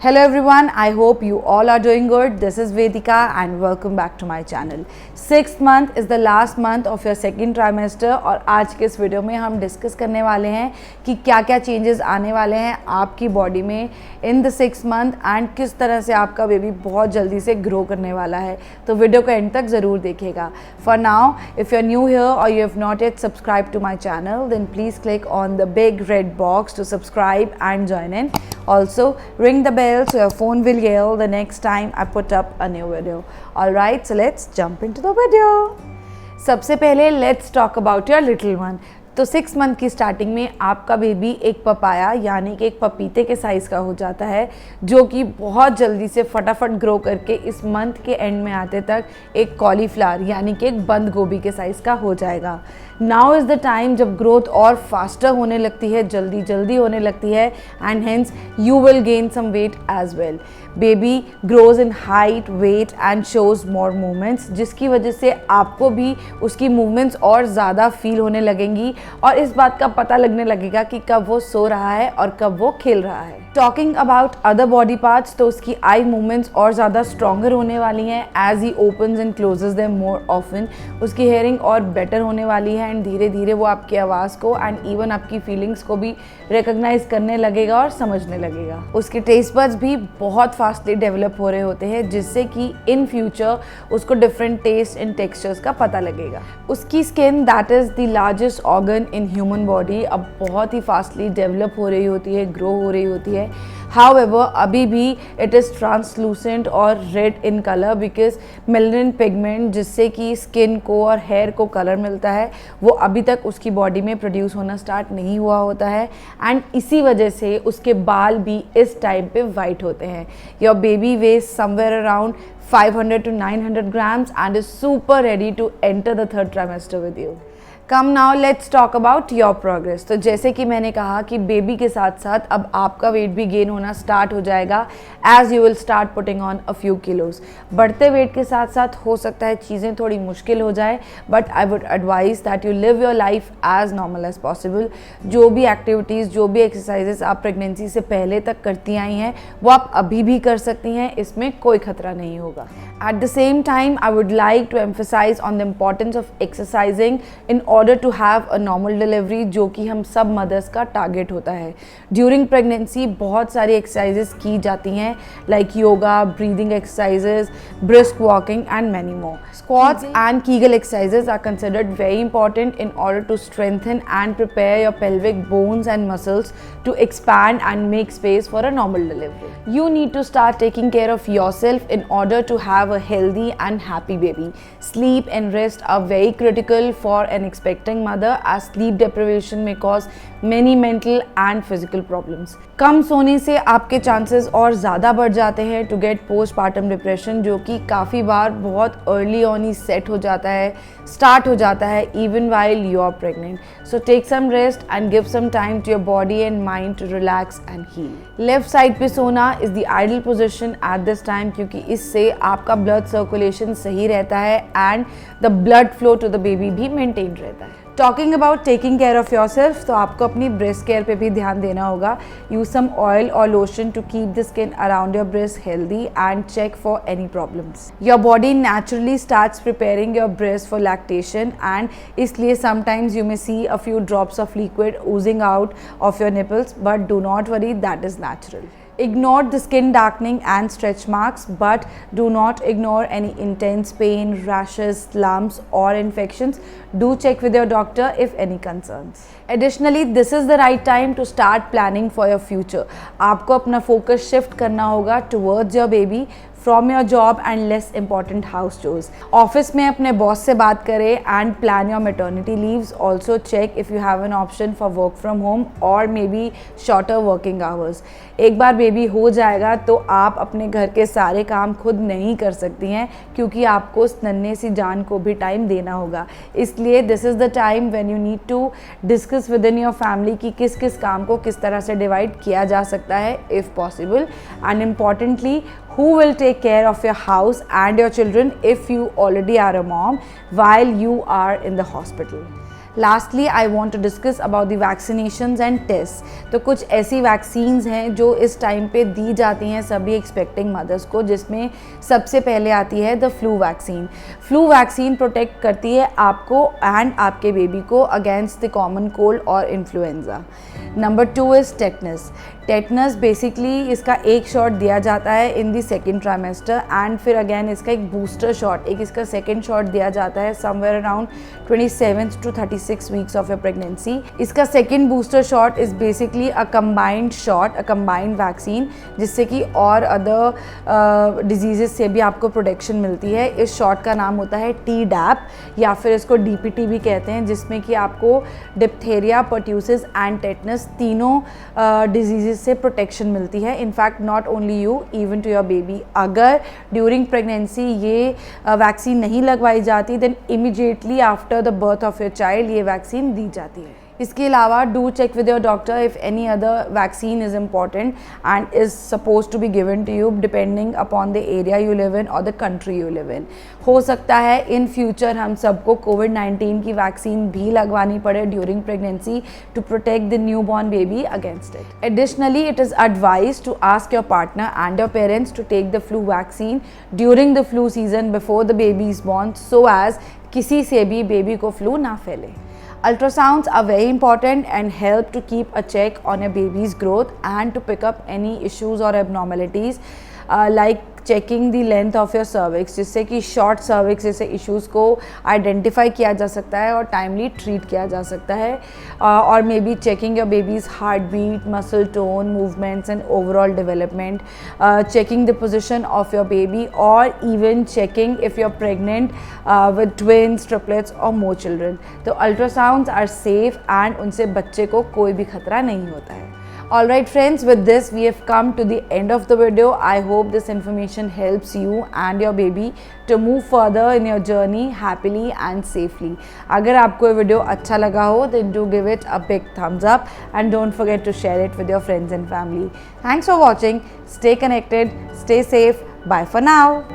Hello everyone, I hope you all are doing good. This is Vedika and welcome back to my channel. 6th month is the last month of your second trimester और आज के इस video में हम discuss करने वाले हैं कि क्या क्या चेंजेस आने वाले हैं आपकी बॉडी में in the 6th month and किस तरह से आपका बेबी बहुत जल्दी से ग्रो करने वाला है. तो वीडियो को एंड तक ज़रूर देखिएगा. For now if you are new here और you have not yet subscribe to my channel then please click on the big red box to subscribe and join in. Also ring the bell so your phone will yell the next time I put up a new video. Alright, so let's jump into the video. सबसे पहले let's talk about your little one. तो 6 month की starting में आपका baby एक papaya यानी कि एक पपीते के साइज़ का हो जाता है जो कि बहुत जल्दी से फटाफट ग्रो करके इस मंथ के एंड में आते तक एक कॉलीफ्लावर यानी कि एक बंद गोभी के साइज़ का हो जाएगा. नाउ इज़ द टाइम जब ग्रोथ और फास्टर होने लगती है, जल्दी जल्दी होने लगती है and hence you will gain some weight as well. Baby grows in height, weight and shows more movements जिसकी वजह से आपको भी उसकी मूवमेंट्स और ज़्यादा फील होने लगेंगी और इस बात का पता लगने लगेगा कि कब वो सो रहा है और कब वो खेल रहा है. Talking about other body parts तो उसकी आई मूवमेंट्स और ज़्यादा स्ट्रॉन्गर होने वाली हैं as he opens and closes them more often. उसकी हेयरिंग और बेटर होने वाली है एंड धीरे धीरे वो आपकी आवाज़ को एंड इवन आपकी फीलिंग्स को भी रिकग्नाइज करने लगेगा और समझने लगेगा. उसके टेस्ट बड्स भी बहुत फास्टली डेवलप हो रहे होते हैं जिससे कि इन फ्यूचर उसको डिफरेंट टेस्ट एंड टेक्सचर्स का पता लगेगा. उसकी skin that is the largest organ in human body अब बहुत ही फास्टली डेवलप हो रही होती है, ग्रो हो रही होती है. However, अभी भी it is translucent और red in color because melanin pigment जिससे कि स्किन को और हेयर को कलर मिलता है वो अभी तक उसकी बॉडी में प्रोड्यूस होना स्टार्ट नहीं हुआ होता है एंड इसी वजह से उसके बाल भी इस टाइम पे वाइट होते हैं. Your baby weighs somewhere around 500 to 900 grams and is super ready to enter the 3rd trimester with you. Come now let's talk about your progress. तो जैसे कि मैंने कहा कि बेबी के साथ साथ अब आपका वेट भी गेन होना स्टार्ट हो जाएगा as you will start putting on a few kilos. बढ़ते वेट के साथ साथ हो सकता है चीज़ें थोड़ी मुश्किल हो जाए but I would advise that you live your life as normal as possible. जो भी एक्टिविटीज़, जो भी एक्सरसाइजेस आप प्रेगनेंसी से पहले तक करती आई हैं वो आप अभी भी कर सकती हैं, इसमें कोई खतरा नहीं होगा. At the same time I would like to emphasise on the importance of exercising in order to have a normal delivery जो कि हम सब मदर्स का टारगेट होता है. ड्यूरिंग प्रेगनेंसी बहुत सारी एक्सरसाइजेस की जाती हैं like yoga, breathing exercises, brisk walking and many more. Squats and Kegel exercises are considered very important in order to strengthen and prepare your pelvic bones and muscles to expand and make space for a normal delivery. You need to start taking care of yourself in order to have a healthy and happy baby. Sleep and rest are very critical for an expecting mother as sleep deprivation may cause many mental and physical problems. कम सोने से आपके chances और ज़्यादा बढ़ जाते हैं to get postpartum depression जो कि काफ़ी बार बहुत अर्ली ऑन ही सेट हो जाता है, स्टार्ट हो जाता है even while you are pregnant. So take some rest and give some time to your body and mind to relax and heal. Left side पे सोना is the ideal position at this time क्योंकि इससे आपका blood circulation सही रहता है and the blood flow to the baby भी maintain रहता है. Talking about taking care of yourself तो आपको अपनी ब्रेस्ट केयर पे भी ध्यान देना होगा. यूज सम ऑयल और lotion to keep the skin around your breast healthy and check for any problems. Your body naturally starts preparing your breast for lactation and इसलिए sometimes you may see a few drops of liquid oozing out of your nipples but do not worry, that is natural. Ignore the skin darkening and stretch marks but do not ignore any intense pain, rashes, lumps or infections. Do check with your doctor if any concerns. Additionally, this is the right time to start planning for your future. आपको अपना focus shift करना होगा towards your baby from your job and less important house chores. Office में अपने boss से बात करें and plan your maternity leaves. Also check if you have an option for work from home or maybe shorter working hours. एक बार baby हो जाएगा तो आप अपने घर के सारे काम खुद नहीं कर सकती हैं क्योंकि आपको उस नन्हे सी जान को भी टाइम देना होगा. इसलिए this is the time when you need to discuss within your family कि किस किस काम को किस तरह से डिवाइड किया जा सकता है if possible. And importantly, who will take care of your house and your children if you already are a mom while you are in the hospital. Lastly I want to discuss about the vaccinations and test. तो कुछ ऐसी vaccines हैं जो इस time पे दी जाती हैं सभी एक्सपेक्टिंग मदर्स को, जिसमें सबसे पहले आती है the flu vaccine. Flu vaccine protect करती है आपको एंड आपके बेबी को अगेंस्ट द कॉमन कोल्ड और influenza. Number 2 is tetanus. Tetanus basically इसका एक शॉट दिया जाता है इन दी सेकेंड ट्राइमेस्टर एंड फिर अगेन इसका एक बूस्टर शॉट, एक इसका सेकेंड शॉट दिया जाता है somewhere around 27 to 36 weeks of your pregnancy. इसका second booster shot is basically a combined shot, a combined vaccine, जिससे कि और अदर डिजीज़ से भी आपको प्रोटेक्शन मिलती है। इस शॉट का नाम होता है Tdap या फिर इसको DPT भी कहते हैं, जिसमें कि आपको डिप्थेरिया, पर्ट्यूसिस एंड टेटनस तीनों डिजीज़ से प्रोटेक्शन मिलती है। In fact not only you, even to your baby. अगर ड्यूरिंग प्रेगनेंसी ये वैक्सीन नहीं लगवाई जाती then immediately after the birth of your child ये वैक्सीन दी जाती है। इसके अलावा do check with your doctor if any other vaccine is important and is suppose to be given to you depending upon the area you live in और the country you live in. हो सकता है in future हम सबको कोविड-19 की vaccine भी लगवानी पड़े during pregnancy to protect the new born baby against it. Additionally it is advise to ask your partner and your parents to take the flu vaccine during the flu season before the baby is born, so as किसी से भी baby को flu ना फैले। Ultrasounds are very important and help to keep a check on your baby's growth and to pick up any issues or abnormalities like checking the length of your cervix, जिससे कि short cervix जैसे issues को identify किया जा सकता है और timely treat किया जा सकता है। और maybe checking your baby's heart beat, muscle tone, movements and overall development, checking the position of your baby or even checking if you are pregnant with twins, triplets or more children. तो ultrasounds are safe and उनसे बच्चे को कोई भी खतरा नहीं होता है। Alright friends, with this we have come to the end of the video. I hope this information helps you and your baby to move further in your journey happily and safely. अगर आपको ये video अच्छा लगा हो then do give it a big thumbs up and don't forget to share it with your friends and family. Thanks for watching. Stay connected, stay safe. Bye for now.